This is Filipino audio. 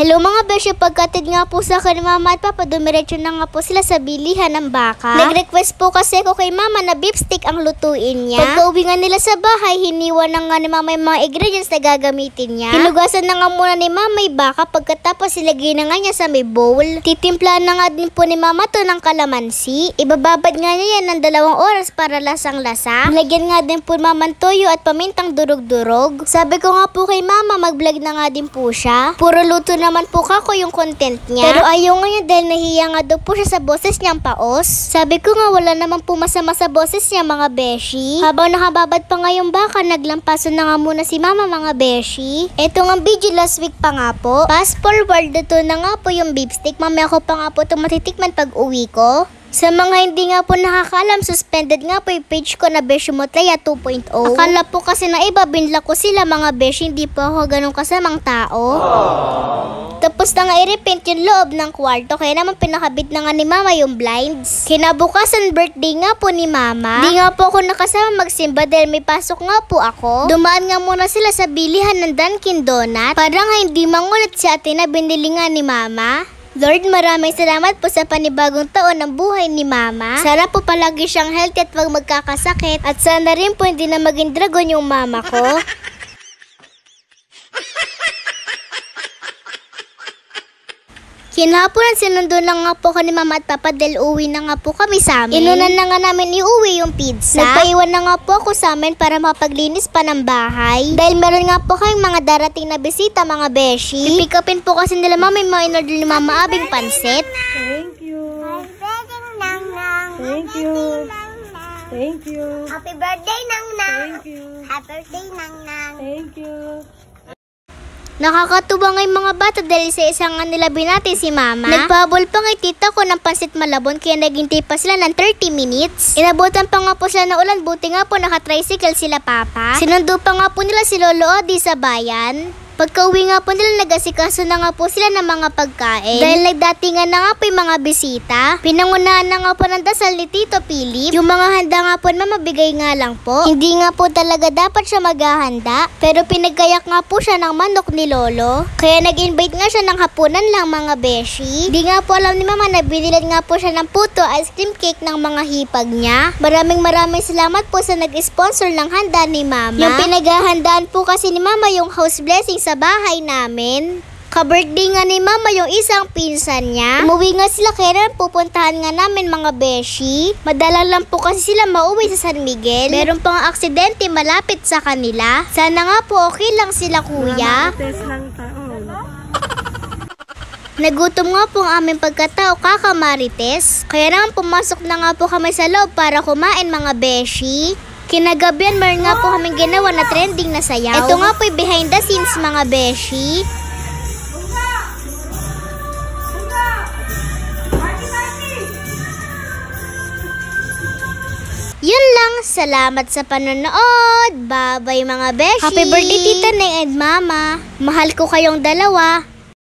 Hello mga beshi, pagkatid nga po sa akin ni mama at papa, dumiretso na nga po sila sa bilihan ng baka. Nag-request po kasi ako kay mama na beef steak ang lutuin niya. Pagka-uwi nga nila sa bahay, hiniwan na nga ni mama yung mga ingredients na gagamitin niya. Hinugasan na nga muna ni mama yung baka, pagkatapos ilagay na nga niya sa may bowl. Titimpla na nga din po ni mama to ng kalamansi. Ibababad nga niya yan ng 2 oras para lasang-lasa. Lagyan nga din po mama toyo at pamintang durog-durog. Sabi ko nga po kay mama, mag-vlog na nga din po siya. Puro luto naman po kako yung content niya. Pero ayaw nga niya dahil nahiya nga daw po siya sa boses niyang paos. Sabi ko nga wala naman po masama sa boses niya mga beshi. Habang nakababad pa nga yung baka, naglampaso na nga muna si mama mga beshi. Ito nga video last week pa nga po. Fast forward, ito na nga po yung beef steak. Mamaya ko pa nga po ito matitikman pag uwi ko. Sa mga hindi nga po nakakaalam, suspended nga po yung page ko na Beshi Motlaya 2.0. Akala po kasi na iba, binla ko sila mga beshi, hindi po ako ganun kasamang tao. Tapos na nga i-repaint yung loob ng kwarto, kaya naman pinakabit na nga ni mama yung blinds. Kinabukasan birthday nga po ni mama. Di nga po ako nakasama magsimba dahil may pasok nga po ako. Dumaan nga muna sila sa bilihan ng Dunkin Donut. Parang hindi mangulit si ate na binili nga ni mama. Lord, maraming salamat po sa panibagong taon ng buhay ni mama. Sana po palagi siyang healthy at wag magkakasakit. At sana rin po hindi na maging dragon yung mama ko. Kinahaponan sinundo na nga po ko ni mama at papa dahil uwi na nga po kami sa amin. Inunan na nga namin iuwi yung pizza. Nagpaiwan na nga po ako sa amin para mapaglinis pa ng bahay. Dahil meron nga po kayong mga darating na bisita mga beshi. Pipick upin po kasi nila mama yung mga in-order ni mama abing pansit. Thank you. Thank you. Thank you. Happy birthday, Nang Nang. Thank you. Happy birthday, Nang Nang. Thank you. Nakakatuwa nga yung mga bata dahil sa isang nga nila binati si mama. Nagpahabol pa nga tita ko ng pansit malabon kaya naghintay pa sila ng 30 minutes. Inabutan pa nga po sila ng ulan, buti nga po naka-tricycle sila papa. Sinundo pa nga po nila si Lolo Odi sa bayan. Pagka-uwi nga po nila, nag-asikaso na nga po sila ng mga pagkain. Dahil nagdatingan na nga po yung mga bisita. Pinangunahan na nga po ng dasal ni Tito Philip. Yung mga handa nga po na mabigay nga lang po. Hindi nga po talaga dapat siya maghahanda. Pero pinagkayak nga po siya ng manok ni Lolo. Kaya nag-invite nga siya ng hapunan lang mga beshi. Hindi nga po alam ni mama na binilan nga po siya ng puto ice cream cake ng mga hipag niya. Maraming salamat po sa nag-sponsor ng handa ni mama. Yung pinaghahandaan po kasi ni mama yung house blessing sa bahay namin. Ka-birthday nga ni mama yung isang pinsan niya. Umuwi nga sila kaya pupuntahan nga namin mga beshi. Madala lang po kasi sila mauwi sa San Miguel. Meron pang aksidente malapit sa kanila. Sana nga po okay lang sila kuya. Test lang taon. Nagutom nga po ang aming pagkatao kakamarites. Kaya naman pumasok na nga po kami sa loob para kumain mga beshi. Kinagabihan, meron nga po kaming ginawa na trending na sayaw. Ito nga po yung behind the scenes mga beshi. Yun lang, salamat sa panonood. Bye-bye mga beshi. Happy birthday Tita Neng and Mama. Mahal ko kayong dalawa.